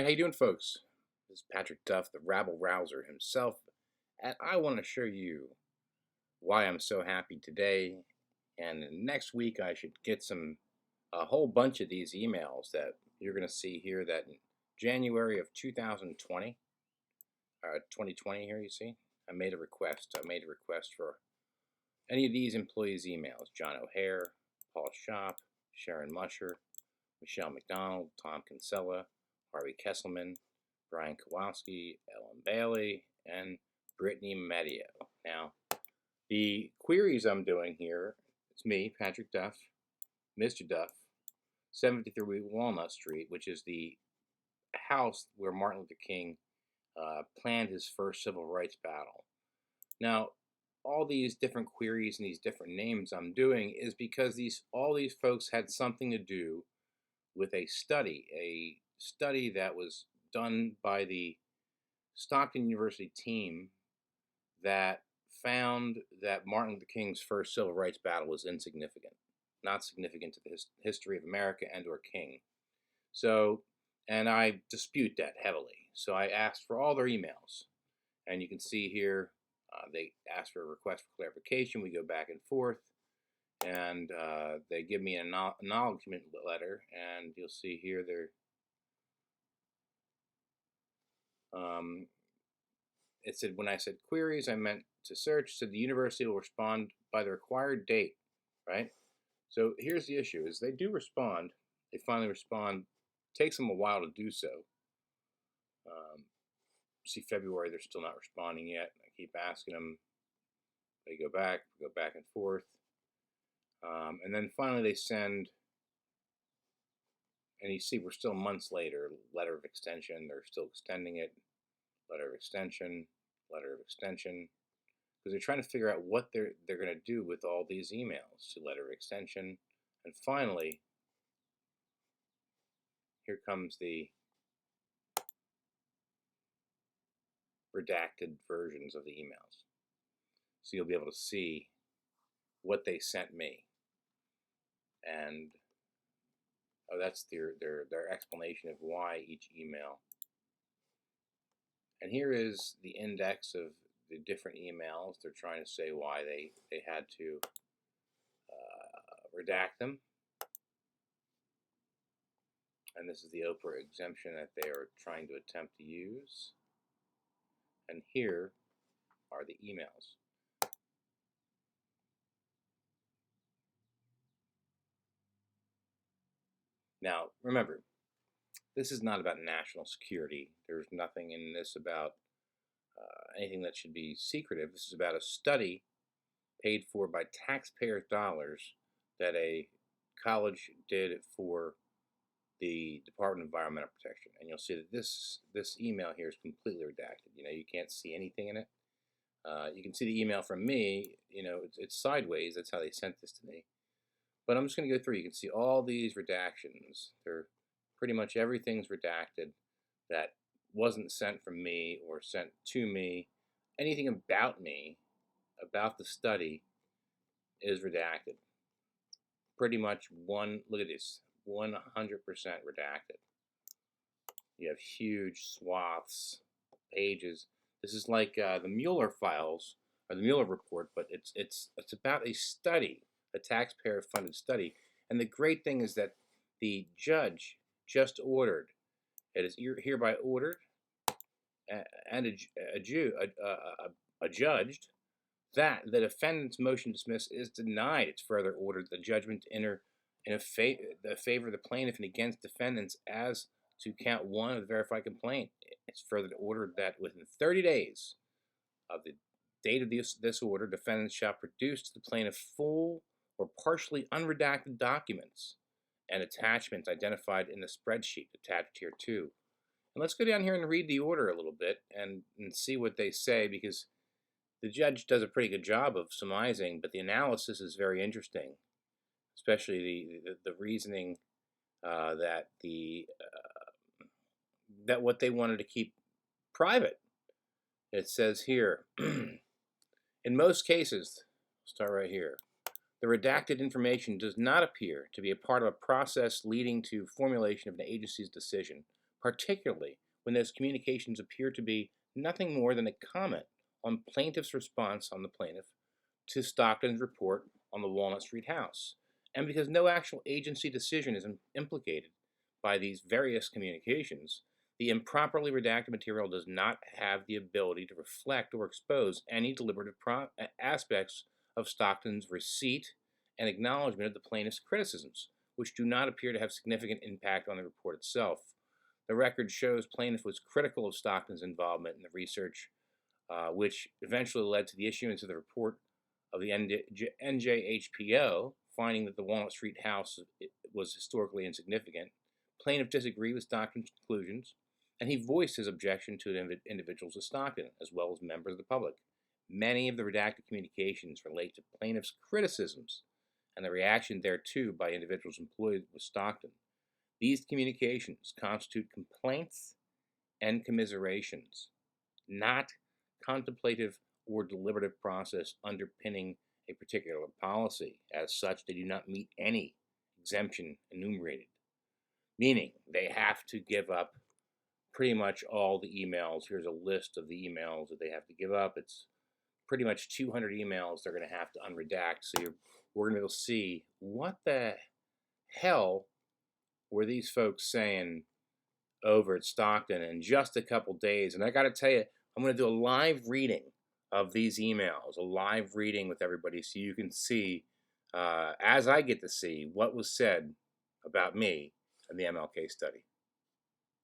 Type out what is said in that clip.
How you doing, folks? This is Patrick Duff, the rabble rouser himself, and I want to show you why I'm so happy today. And next week, I should get a whole bunch of these emails that you're going to see here. That in January of 2020 here, you see, I made a request. I made a request for any of these employees' emails: John O'Hare, Paul Shop, Sharon Musher, Michelle McDonald, Tom Kinsella, Harvey Kesselman, Brian Kowalski, Ellen Bailey, and Brittany Medio. Now, the queries I'm doing here, it's me, Patrick Duff, Mr. Duff, 73 Walnut Street, which is the house where Martin Luther King planned his first civil rights battle. Now, all these different queries and these different names I'm doing is because all these folks had something to do with a study that was done by the Stockton University team that found that Martin Luther King's first civil rights battle was insignificant, not significant to the history of America and or King. So, and I dispute that heavily. So I asked for all their emails, and you can see here they asked for a request for clarification. We go back and forth, and they give me an acknowledgement letter, and you'll see here it said, when I said queries, I meant to search. So the university will respond by the required date, right? So here's the issue: is they do respond. They finally respond. It takes them a while to do so. See, February, they're still not responding yet. I keep asking them. They go back and forth. And then finally they send, and you see we're still months later, letter of extension. They're still extending it. Letter of extension, because they're trying to figure out what they're going to do with all these emails. So letter of extension, and finally, here comes the redacted versions of the emails. So you'll be able to see what they sent me, and that's their explanation of why each email. And here is the index of the different emails. They're trying to say why they had to redact them. And this is the Oprah exemption that they are trying to attempt to use. And here are the emails. Now, remember, this is not about national security. There's nothing in this about anything that should be secretive. This is about a study paid for by taxpayers' dollars that a college did for the Department of Environmental Protection. And you'll see that this email here is completely redacted. You can't see anything in it. You can see the email from me. It's sideways. That's how they sent this to me. But I'm just going to go through. You can see all these redactions. They're pretty much everything's redacted that wasn't sent from me or sent to me. Anything about me, about the study, is redacted. Pretty much look at this, 100% redacted. You have huge swaths, pages. This is like the Mueller files, or the Mueller report, but it's about a study, a taxpayer-funded study. And the great thing is that the judge just ordered, it is hereby ordered and adjudged that the defendant's motion to dismiss is denied. It's further ordered the judgment to enter in the favor of the plaintiff and against defendants as to count one of the verified complaint. It's further ordered that within 30 days of the date of this order, defendants shall produce to the plaintiff full or partially unredacted documents and attachments identified in the spreadsheet attached here too. And let's go down here and read the order a little bit and see what they say, because the judge does a pretty good job of surmising, but the analysis is very interesting, especially the reasoning that what they wanted to keep private. It says here, in most cases, start right here, the redacted information does not appear to be a part of a process leading to formulation of an agency's decision, particularly when those communications appear to be nothing more than a comment on plaintiff's response on the plaintiff to Stockton's report on the Walnut Street house, and because no actual agency decision is implicated by these various communications, the improperly redacted material does not have the ability to reflect or expose any deliberative aspects of Stockton's receipt and acknowledgement of the plaintiff's criticisms, which do not appear to have significant impact on the report itself. The record shows plaintiff was critical of Stockton's involvement in the research, which eventually led to the issuance of the report of the NJHPO, finding that the Walnut Street house was historically insignificant. Plaintiff disagreed with Stockton's conclusions, and he voiced his objection to individuals of Stockton, as well as members of the public. Many of the redacted communications relate to plaintiff's criticisms and the reaction thereto by individuals employed with Stockton. These communications constitute complaints and commiserations, not contemplative or deliberative process underpinning a particular policy. As such, they do not meet any exemption enumerated, meaning they have to give up pretty much all the emails. Here's a list of the emails that they have to give up. It's pretty much 200 emails they're going to have to unredact. So we're going to be able to see what the hell were these folks saying over at Stockton in just a couple days. And I got to tell you, I'm going to do a live reading of these emails, a live reading with everybody, so you can see, as I get to see, what was said about me in the MLK study.